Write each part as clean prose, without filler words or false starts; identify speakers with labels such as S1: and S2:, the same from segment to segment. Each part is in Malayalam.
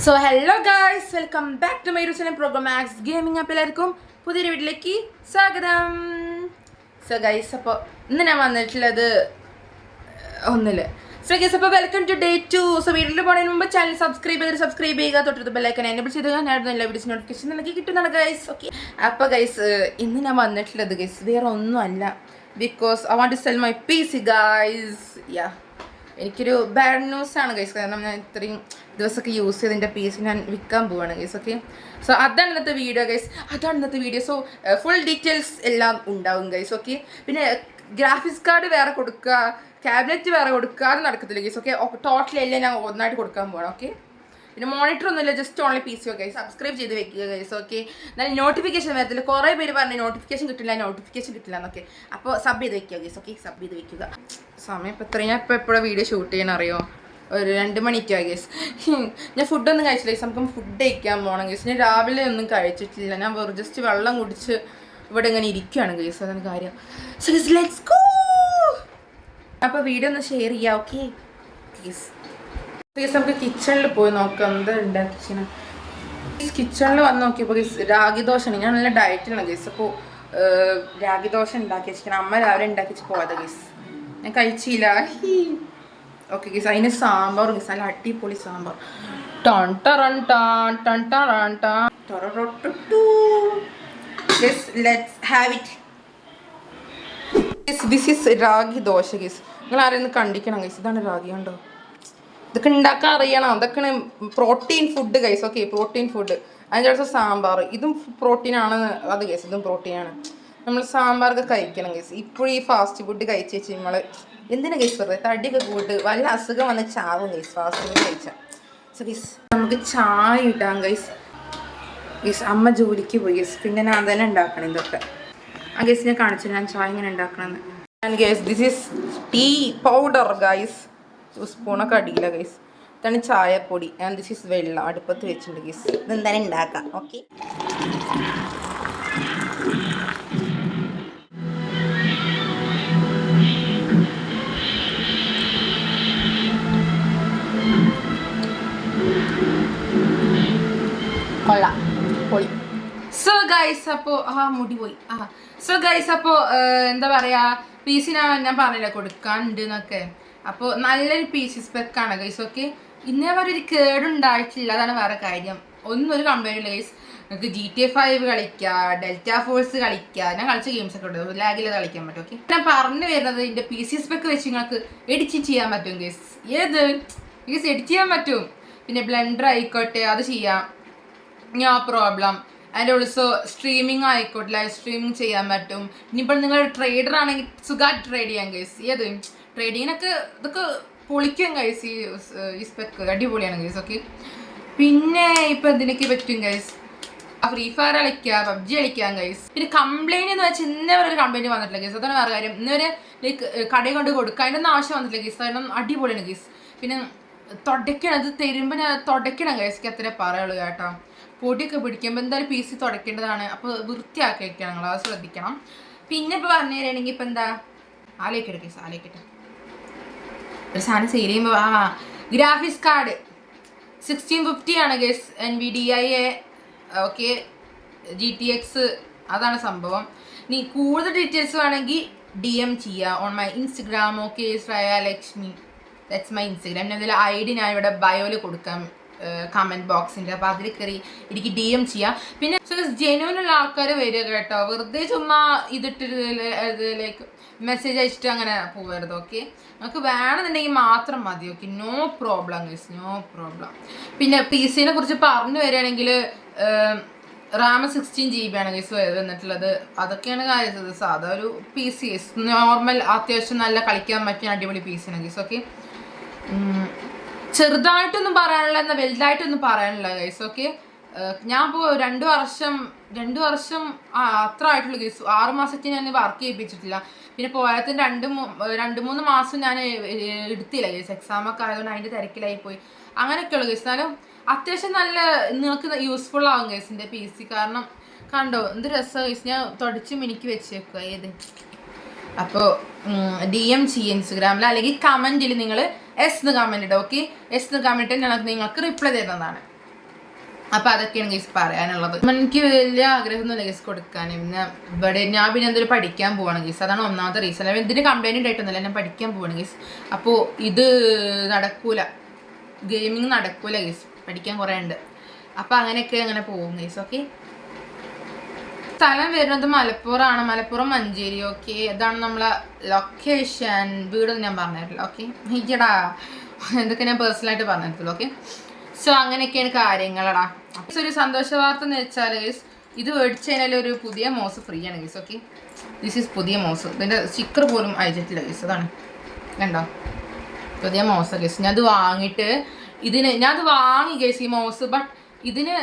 S1: So hello guys, welcome back to my YouTube programme Max gaming. അപ്പോൾ എല്ലാവർക്കും പുതിയൊരു വീട്ടിലേക്ക് സ്വാഗതം. സോ ഗൈസ്, അപ്പോൾ ഇന്ന് ഞാൻ വന്നിട്ടുള്ളത് ഒന്നില്. സോ ഗൈസ്, അപ്പോൾ വെൽക്കം ടു ഡേ 2. സോ വീട്ടിൽ പോകുന്നതിന് മുമ്പ് ചാനൽ സബ്സ്ക്രൈബ് ചെയ്യുക, തൊട്ടടുത്ത് ബെല്ലൈക്കൻ എനേബിൾ ചെയ്ത് ഞാൻ എല്ലാ വീഡിയോസ് നോട്ടിഫിക്കേഷൻ നിങ്ങൾക്ക് കിട്ടുന്നതാണ് ഗൈസ്. ഓക്കെ, അപ്പോൾ ഗൈസ് ഇന്ന് ഞാൻ വന്നിട്ടുള്ളത് ഗൈസ് വേറെ ഒന്നുമല്ല, because I want to sell my PC guys. Yeah, എനിക്കൊരു ബാഡ് ന്യൂസ് ആണ് ഗൈസ്. കാരണം ഞാൻ ഇത്രയും ദിവസമൊക്കെ യൂസ് ചെയ്തതിൻ്റെ PC ഞാൻ വിൽക്കാൻ പോവാണ് ഗൈസ്. ഓക്കെ, സോ അതാണ് ഇന്നത്തെ വീഡിയോ. സോ ഫുൾ ഡീറ്റെയിൽസ് എല്ലാം ഉണ്ടാവും ഗൈസ്. ഓക്കെ, പിന്നെ ഗ്രാഫിക്സ് കാർഡ് വേറെ കൊടുക്കുക, ക്യാബിനറ്റ് വേറെ കൊടുക്കുക, അത് നടക്കത്തില്ല ഗൈസ്. ഓക്കെ, ടോട്ടലി എല്ലാം ഞാൻ ഒന്നായിട്ട് കൊടുക്കാൻ പോകണം. ഓക്കെ, പിന്നെ മോണിറ്റർ ഒന്നുമില്ല, just only PC. Okay, subscribe ചെയ്ത് വെക്കുക ഗൈസ്. ഓക്കെ, നല്ല നോട്ടിഫിക്കേഷൻ വരത്തില്ല. കുറേ പേര് പറഞ്ഞു നോട്ടിഫിക്കേഷൻ കിട്ടില്ല എന്നൊക്കെ. അപ്പോൾ സബ് ചെയ്ത് വെക്കുക ഗൈസ്. ഓക്കെ, സബ് ചെയ്ത് വെക്കുക. സമയം ഇപ്പോൾ എത്ര, ഞാൻ ഇപ്പോൾ എപ്പോഴും വീഡിയോ ഷൂട്ട് ചെയ്യണം അറിയോ? ഒരു 2 മണിക്കാണ് ഗൈസ്. ഞാൻ ഫുഡൊന്നും കഴിച്ചില്ല ഗൈസ്. നമുക്ക് ഫുഡ് കഴിക്കാൻ പോകണം ഗൈസ്. ഞാൻ രാവിലെ ഒന്നും കഴിച്ചിട്ടില്ല. ഞാൻ ജസ്റ്റ് വെള്ളം കുടിച്ച് ഇവിടെ ഇങ്ങനെ ഇരിക്കുകയാണ് ഗൈസ്. അതാണ് കാര്യം. So guys, let's go. അപ്പോൾ വീഡിയോ ഒന്ന് ഷെയർ ചെയ്യാം. ഓക്കെ ഗൈസ്, നമുക്ക് കിച്ചണിൽ പോയി നോക്കാം എന്താ ഉണ്ടാക്കിച്ചാൽ. കിച്ചണിൽ വന്ന് നോക്കിയപ്പോൾ ഗൈസ് രാഗി ദോശയാണ്. ഞാൻ നല്ല ഡയറ്റിലാണ് ഗൈസ്. അപ്പോൾ രാഗി ദോശ ഉണ്ടാക്കി വെച്ചിരിക്കണം. അമ്മ രാവിലെ ഉണ്ടാക്കി വെച്ച് പോയതാ ഗൈസ്. ഞാൻ കഴിച്ചില്ല. ഓക്കെ ഗൈസ്, അതിന് സാമ്പാറും ഗൈസ്, നല്ല അടിപൊളി sambar. Let's have it. This is ragi dosa guys. നിങ്ങൾ ആരെയൊന്ന് കണ്ടിക്കണം ഗൈസ്. ഇതാണ് രാഗി, കണ്ടോ? ഇതൊക്കെ ഉണ്ടാക്കാൻ അറിയണം. അതൊക്കെയാണ് protein food guys. Okay, protein food. അതിൻ്റെ അടുത്ത് സാമ്പാർ, ഇതും പ്രോട്ടീനാണ്. അത് ഗൈസ്, ഇതും പ്രോട്ടീനാണ്. നമ്മൾ സാമ്പാറൊക്കെ കഴിക്കണം ഗൈസ്. ഇപ്പോഴും ഈ ഫാസ്റ്റ് ഫുഡ് കഴിച്ച് വെച്ച് നമ്മൾ എന്തിനാ ഗൈസ് വെറുതെ തടിയൊക്കെ കൂട്ട് വല്ല അസുഖം വന്ന് ചാവും ഗൈസ് ഫാസ്റ്റ് ഫുഡ് കഴിച്ചാൽ. സോ ഗൈസ്, നമുക്ക് ചായ ഇട്ടാം ഗൈസ്. ഗൈസ്, അമ്മ ജോലിക്ക് പോയി ഗൈസ്. പിന്നെ ഞാൻ തന്നെ ഉണ്ടാക്കണം ഇതൊക്കെ. ആ ഗൈസ്, ഞാൻ കാണിച്ചു ഞാൻ ചായ ഇങ്ങനെ ഉണ്ടാക്കണമെന്ന്. And guys, this is tea powder guys. സ്പൂണൊക്കെ അടിയില്ല ഗൈസ്. ഇതാണ് ചായപ്പൊടി. ആൻഡ് ദിസ് ഈസ് വെള്ളം അടുപ്പത്ത് വെച്ചിട്ടുണ്ട് ഗൈസ്. ഇതെന്തായാലും ഉണ്ടാക്കാം. ഓക്കെ, കൊള്ളാം, പൊളി. സോ ഗൈസ്, അപ്പോൾ മുടി പോയി. സോ ഗൈസ്, അപ്പോൾ എന്താ പറയുക, PC ഞാൻ പറഞ്ഞില്ല കൊടുക്കാനുണ്ട് എന്നൊക്കെ. അപ്പോൾ നല്ലൊരു PC സ്പെക്കാണ് ഗൈസ്. ഓക്കെ, ഇന്നേ വരെ ഒരു കേടുണ്ടായിട്ടില്ല. അതാണ് വേറെ കാര്യം. ഒന്നും ഒരു കംപ്ലൈൻറ്റ് ഇല്ല ഗൈസ്. നിങ്ങൾക്ക് GTA 5 കളിക്കുക, ഡെൽറ്റ ഫോഴ്സ് കളിക്കുക. ഞാൻ കളിച്ച ഗെയിംസ് ഒക്കെ ഉണ്ട്, ലാഗിലത് കളിക്കാൻ പറ്റും. ഓക്കെ, ഞാൻ പറഞ്ഞു വരുന്നത് ഇതിൻ്റെ PC സ്പെക്ക് വെച്ച് നിങ്ങൾക്ക് എഡിറ്റ് ചെയ്യാൻ പറ്റും ഗൈസ്. ഏത് ഗൈസ് എഡിറ്റ് ചെയ്യാൻ പറ്റും. പിന്നെ ബ്ലെൻഡർ ആയിക്കോട്ടെ, അത് ചെയ്യാം, no problem. And also streaming ആയിക്കോട്ടെ, ലൈവ് സ്ട്രീമിംഗ് ചെയ്യാൻ പറ്റും. ഇനിയിപ്പോൾ നിങ്ങൾ ട്രേഡർ ആണെങ്കിൽ സുഖമായിട്ട് ട്രേഡ് ചെയ്യാം ഗൈസ്. ഏത് ട്രേഡിങ്ങിനൊക്കെ ഇതൊക്കെ പൊളിക്കും ഗൈസ്. ഈ സ്പെക്ക് അടിപൊളിയാണ് ഗൈസ്. ഓക്കെ, പിന്നെ ഇപ്പം എന്തിനൊക്കെ പറ്റും ഗൈസ്? ഫ്രീ ഫയർ കളിക്കുക, PUBG കളിക്കാം ഗൈസ്. പിന്നെ കംപ്ലൈൻറ്റ് എന്ന് വെച്ചാൽ ഇന്നേവരെ ഒരു കംപ്ലൈൻറ്റ് വന്നിട്ടില്ല ഗൈസ്. അതാണ് വേറെ കാര്യം. ഇന്നവരെ ലൈക്ക് കടയിൽ കൊണ്ട് കൊടുക്കുക, അതിൻ്റെ ഒന്നും ആവശ്യം വന്നിട്ടില്ല ഗൈസ്. കാരണം അടിപൊളിയാണ് ഗൈസ്. പിന്നെ തുടയ്ക്കണം, അത് തരുമ്പോൾ ഞാൻ തുടയ്ക്കണം ഗൈസ്. അത്രേ പറയുള്ളൂ കേട്ടോ. പൊടിയൊക്കെ പിടിക്കുമ്പോൾ എന്തായാലും PC തുടയ്ക്കേണ്ടതാണ്. അപ്പോൾ വൃത്തിയാക്കി വയ്ക്കണം നിങ്ങൾ, അത് ശ്രദ്ധിക്കണം. പിന്നെ ഇപ്പോൾ പറഞ്ഞു തരികയാണെങ്കിൽ ഇപ്പം എന്താ ആലോചിക്കട്ടെ ഗൈസ്, ആലോചിക്കട്ടെ. ഒരു സാധനം സെയിൽ ചെയ്യുമ്പോൾ ഗ്രാഫിക്സ് കാർഡ് 1650 ആണ് ഗൈസ്. NVIDIA. ഓക്കെ, GTX, അതാണ് സംഭവം. നീ കൂടുതൽ ഡീറ്റെയിൽസ് വേണമെങ്കിൽ DM ചെയ്യുക on my Instagram. Okay, Shreyalakshmi, that's my Instagram. ഞാൻ ഇതിൽ ID ഞാൻ ഇവിടെ ബയോയിൽ കൊടുക്കാം, കമൻറ്റ് ബോക്സിൻ്റെ. അപ്പോൾ അതിൽ കയറി എനിക്ക് DM ചെയ്യാം. പിന്നെ ജെന്യൂനുള്ള ആൾക്കാർ വരിക കേട്ടോ. വെറുതെ ചുമ്മാ ഇതിട്ട് ലൈക്ക് മെസ്സേജ് അയച്ചിട്ട് അങ്ങനെ പോകരുത്. ഓക്കെ, നമുക്ക് വേണമെന്നുണ്ടെങ്കിൽ മാത്രം മതി. Okay, no problem guys, no problem. പിന്നെ PC-നെ കുറിച്ച് പറഞ്ഞു വരികയാണെങ്കിൽ RAM 16 GB ആണ് ഗൈസ് വന്നിട്ടുള്ളത്. അതൊക്കെയാണ് കാര്യം. സാധാ ഒരു PC നോർമൽ, അത്യാവശ്യം നല്ല കളിക്കാൻ പറ്റിയ അടിപൊളി PC ആണ് ഗൈസ്. ഓക്കെ, ചെറുതായിട്ടൊന്നും പറയാനില്ല, എന്നാൽ വലുതായിട്ടൊന്നും പറയാനില്ല ഗൈസ്. ഓക്കെ, ഞാൻ ഇപ്പോൾ 2 വർഷം അത്ര ആയിട്ടുള്ളൂ ഗൈസ്. 6 മാസത്തിന് ഞാൻ വർക്ക് ചെയ്യിപ്പിച്ചിട്ടില്ല. പിന്നെ പോരാത്തിന് 2-3 മാസം ഞാൻ എടുത്തില്ല ഗൈസ്. എക്സാമൊക്കെ ആയതുകൊണ്ട് അതിൻ്റെ തിരക്കിലായി പോയി. അങ്ങനെയൊക്കെയുള്ളൂ ഗൈസ്. എന്നാലും അത്യാവശ്യം നല്ല നിങ്ങൾക്ക് യൂസ്ഫുൾ ആവും ഗൈസിൻ്റെ PC. കാരണം കണ്ടോ എന്ത് രസമാണ് ഗൈസ്. ഞാൻ തുടച്ച് മിനിക്ക് വെച്ചേക്കുക. ഏത് അപ്പോൾ DM ചെയ്യുക ഇൻസ്റ്റഗ്രാമിൽ, അല്ലെങ്കിൽ കമൻറ്റിൽ നിങ്ങൾ എസ് എന്ന് കമൻറ്റ് ഇടുക. ഓക്കെ, എസ് എന്ന് കമൻറ്റ് നിങ്ങൾക്ക് റിപ്ലൈ തരുന്നതാണ്. അപ്പോൾ അതൊക്കെയാണ് ഗൈസ് പറയാനുള്ളത്. എനിക്ക് വലിയ ആഗ്രഹമൊന്നുമില്ല ഗൈസ് കൊടുക്കാൻ. പിന്നെ ഇവിടെ ഞാൻ പിന്നെ എന്തെങ്കിലും പഠിക്കാൻ പോവാണ് ഗൈസ്, അതാണ് ഒന്നാമത്തെ റീസൺ. അല്ലെങ്കിൽ എന്തിന് കംപ്ലൈൻറ്റ് ഉണ്ടായിട്ടൊന്നുമില്ല, ഞാൻ പഠിക്കാൻ പോവാണ് ഗൈസ്. അപ്പോൾ ഇത് നടക്കൂല, ഗെയിമിങ് നടക്കൂല ഗൈസ്, പഠിക്കാൻ കുറേ ഉണ്ട്. അപ്പോൾ അങ്ങനെയൊക്കെ അങ്ങനെ പോകും ഗൈസ്. ഓക്കെ, സ്ഥലം വരുന്നത് മലപ്പുറമാണ്, മലപ്പുറം മഞ്ചേരി. ഓക്കെ, ഇതാണ് നമ്മളെ ലൊക്കേഷൻ. വീടൊന്നും ഞാൻ പറഞ്ഞിട്ടില്ല. ഓക്കെ, ഇയ്യടാ എന്തൊക്കെ ഞാൻ പേഴ്സണലായിട്ട് പറഞ്ഞിട്ടുള്ളൂ. ഓക്കെ, സോ അങ്ങനെയൊക്കെയാണ് കാര്യങ്ങളടാ. ഒരു സന്തോഷ വാർത്ത എന്ന് വെച്ചാൽ ഇത് മേടിച്ചു കഴിഞ്ഞാൽ ഒരു പുതിയ മൗസ് ഫ്രീ ആണ് ഗൈസ്. ഓക്കെ, ദിസ് ഈസ് പുതിയ മൗസ്. ഇതിൻ്റെ സ്റ്റിക്കർ പോലും അയച്ചിട്ടില്ല ഗൈസ്. അതാണ് കണ്ടോ, പുതിയ മൗസ് ഗൈസ്. ഞാനത് വാങ്ങിയിട്ട് ഞാനത് വാങ്ങി ഗൈസ് ഈ മൗസ്. ബട്ട് ഇതിന്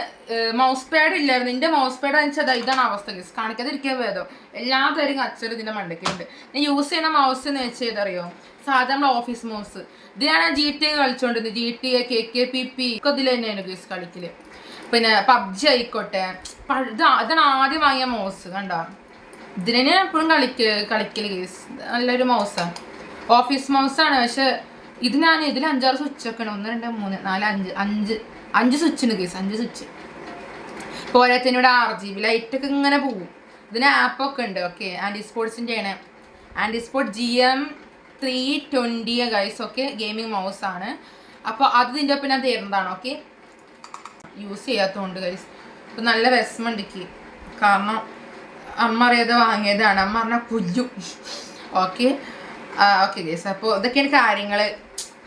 S1: മൗസ് പാഡ് ഇല്ലായിരുന്നു. എൻ്റെ മൗസ് പാഡ് വെച്ചാൽ ഇതാണ് അവസ്ഥ ഗൈസ്, കാണിക്കാതിരിക്കാൻ വേദോ എല്ലാത്തരം അച്ചടി ഇതിൻ്റെ മണ്ടയ്ക്കുണ്ട്. ഞാൻ യൂസ് ചെയ്യുന്ന മൗസ് എന്ന് വെച്ചാൽ ഇതറിയോ, സാധാരണ നമ്മുടെ ഓഫീസ് മൗസ്. ഇതിനാണ് GT കളിച്ചുകൊണ്ടിരുന്നത്. GTA, KKPP ഒക്കെ ഇതിൽ തന്നെയാണ് ഗൈസ് കളിക്കല്. പിന്നെ PUBG ആയിക്കോട്ടെ, ഇതാണ് ആദ്യം വാങ്ങിയ മൗസ്. കണ്ടോ, ഇതിനെ എപ്പോഴും കളിക്കല് ഗൈസ്. നല്ലൊരു മൗസാണ്, ഓഫീസ് മൗസാണ്. പക്ഷെ ഇതിൽ 5-6 സ്വിച്ച് ഒക്കെ ഉണ്ട്. 1 2 3 4 5 സ്വിച്ച് ഉണ്ട് ഗൈസ്, 5 സ്വിച്ച്. പോരാത്തതിന് ഇവിടെ RGB ലൈറ്റൊക്കെ ഇങ്ങനെ പോകും. ഇതിന് ആപ്പൊക്കെ ഉണ്ട്. ഓക്കെ, ആൻറ്റിസ്പോർട്സിൻ്റെ ആണ്, Ant Esports GM320 guys. Okay, gaming mouse ആണ്. അപ്പോൾ അത് ഇതിൻ്റെ ഒപ്പം ഞാൻ തരുന്നതാണ്. ഓക്കെ, യൂസ് ചെയ്യാത്തതുകൊണ്ട് ഗൈസ്. അപ്പോൾ നല്ല വിഷമമുണ്ട് എനിക്ക്, കാരണം അമ്മ അറിയാതെ വാങ്ങിയതാണ്. അമ്മ പറഞ്ഞാൽ കൊല്ലും. ഓക്കെ ഓക്കെ ഗൈസ്, അപ്പോൾ ഇതൊക്കെയാണ് കാര്യങ്ങൾ.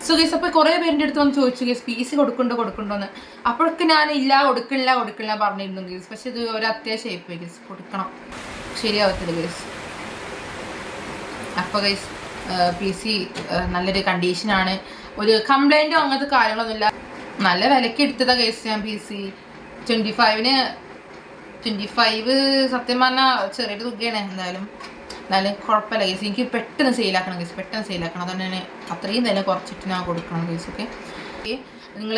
S1: സോ ഗൈസ്, അപ്പോൾ കുറേ പേരുടെ അടുത്ത് വന്ന് ചോദിച്ചു ഗൈസ് PC കൊടുക്കണ്ടോന്ന്. അപ്പോഴൊക്കെ ഞാൻ കൊടുക്കില്ല പറഞ്ഞിരുന്നു ഗൈസ്. പക്ഷെ ഇത് ഒരു അത്യാവശ്യം ആയിപ്പോയി ഗൈസ്, കൊടുക്കണം, ശരിയാവത്തില്ല ഗൈസ്. അപ്പോൾ ഗൈസ് PC നല്ലൊരു കണ്ടീഷനാണ്, ഒരു കംപ്ലൈൻറ്റോ അങ്ങനത്തെ കാര്യങ്ങളൊന്നുമില്ല. നല്ല വിലയ്ക്ക് എടുത്തതാണ് ഗൈസ് ഞാൻ PC. 25 സത്യം പറഞ്ഞാൽ ചെറിയൊരു തുകയാണ്. എന്തായാലും കുഴപ്പമില്ല ഗൈസ്. എനിക്ക് പെട്ടെന്ന് സെയിലാക്കണം ഗൈസ്, അതുകൊണ്ട് തന്നെ അത്രയും വില കുറച്ചിട്ട് ഞാൻ കൊടുക്കണം ഗൈസ്. ഓക്കെ, നിങ്ങൾ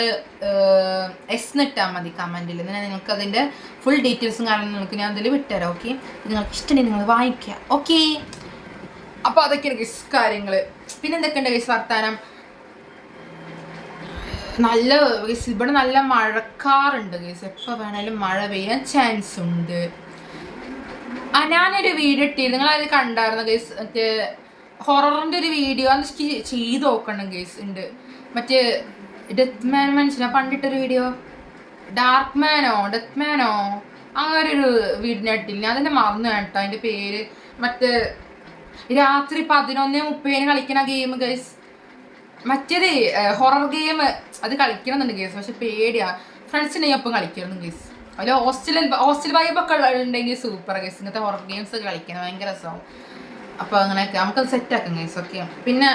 S1: ഇട്ടാൽ മതി കമൻറ്റിൽ. എന്നാൽ നിങ്ങൾക്ക് അതിൻ്റെ ഫുൾ ഡീറ്റെയിൽസും കാരണം നിങ്ങൾക്ക് ഞാൻ അതിൽ വിട്ടുതരാം. ഓക്കെ, നിങ്ങൾക്ക് ഇഷ്ടമുണ്ടെങ്കിൽ നിങ്ങൾ വാങ്ങിക്കുക. ഓക്കെ, അപ്പോൾ അതൊക്കെയാണ് ഗൈസ് കാര്യങ്ങൾ. പിന്നെ എന്തൊക്കെയുണ്ട് ഗൈസ് വർത്താനം? നല്ല ഗൈസ്, ഇവിടെ നല്ല മഴക്കാറുണ്ട് ഗൈസ്, എപ്പോൾ വേണേലും മഴ പെയ്യാൻ ചാൻസ് ഉണ്ട്. ഞാനൊരു വീഡിയോ ഇട്ടിരുന്നു, നിങ്ങളത് കണ്ടായിരുന്നു ഗൈസ്. മറ്റേ ഹൊററിൻ്റെ ഒരു വീഡിയോ അത് ചെയ്ത് നോക്കണം ഗൈസ്. ഉണ്ട് മറ്റേ ഡെത്ത് മാൻ മനസ്സിലാ പണ്ടിട്ടൊരു വീഡിയോ, ഡെത്ത് മാനോ അങ്ങനെ ഒരു വീഡിയോ ഇട്ടില്ല. അതിൻ്റെ മറന്നു കേട്ടോ അതിൻ്റെ പേര്. മറ്റേ രാത്രി 11:30 കളിക്കണ ഗെയിം ഗൈസ്, മറ്റേത് ഹൊറർ ഗെയിം. അത് കളിക്കണമെന്നുണ്ട് ഗൈസ്, പക്ഷെ പേടിയാ. ഫ്രണ്ട്സിനെ ഒപ്പം കളിക്കണം ഗൈസ്. അതിൽ ഹോസ്റ്റൽ വൈബൊക്കെ ഉണ്ടെങ്കിൽ സൂപ്പർ ഗൈസ്. ഇങ്ങനത്തെ ഹൊറർ ഗെയിംസ് ഒക്കെ കളിക്കണം, ഭയങ്കര രസമാവും. അപ്പോൾ അങ്ങനെയൊക്കെ നമുക്കത് സെറ്റാക്കാം ഗൈസ്. ഓക്കെ, പിന്നെ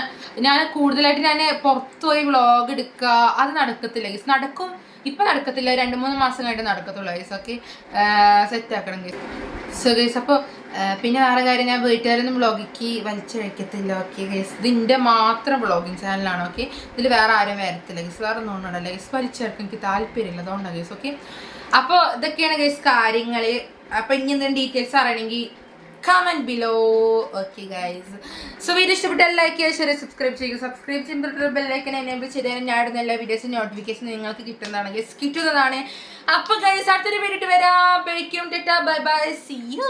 S1: ഞാൻ കൂടുതലായിട്ട് പുറത്ത് പോയി വ്ളോഗ് എടുക്കുക അത് നടക്കത്തില്ല ഗൈസ്. നടക്കും, ഇപ്പം നടക്കത്തില്ല, 2-3 മാസം കഴിഞ്ഞിട്ട് നടക്കത്തുള്ളൂ ഗൈസ്. ഓക്കെ, സെറ്റാക്കണം ഗൈസ്. സോ ഗൈസ്, അപ്പോൾ പിന്നെ വേറെ കാര്യം, ഞാൻ വീട്ടുകാരൊന്നും വ്ളോഗിക്ക് വലിച്ചഴിക്കത്തില്ല. ഓക്കെ ഗൈസ്, ഇതിൻ്റെ മാത്രം വ്ളോഗിങ് ചാനലാണ്. ഓക്കെ, ഇതിൽ വേറെ ആരും വരത്തില്ല ഗൈസ്, വേറെ ഒന്നും കൊണ്ടുണ്ടല്ല ഗൈസ്. വലിച്ചെടുക്കാൻ എനിക്ക് താല്പര്യമില്ല, അതുകൊണ്ടാണ് ഗൈസ്. ഓക്കെ, അപ്പോൾ ഇതൊക്കെയാണ് ഗൈസ് കാര്യങ്ങൾ. അപ്പോൾ ഇനി എന്തെങ്കിലും ഡീറ്റെയിൽസ് അറിയണമെങ്കിൽ comment below. Okay guys, so video ഇഷ്ടപ്പെട്ടാൽ ലൈക്ക് ചെയ്യുക, ഷെയർ, സബ്സ്ക്രൈബ് ചെയ്യുമ്പോൾ ബെൽ ഐക്കൺ എനേബിൾ ചെയ്താൽ ഞാൻ ഇടുന്ന എല്ലാ വീഡിയോസും നോട്ടിഫിക്കേഷൻ നിങ്ങൾക്ക് കിട്ടുന്നതാണ്. അപ്പോൾ ഗൈസ്, അടുത്തൊരു വീഡിയോ വരാം. Bye bye, see U.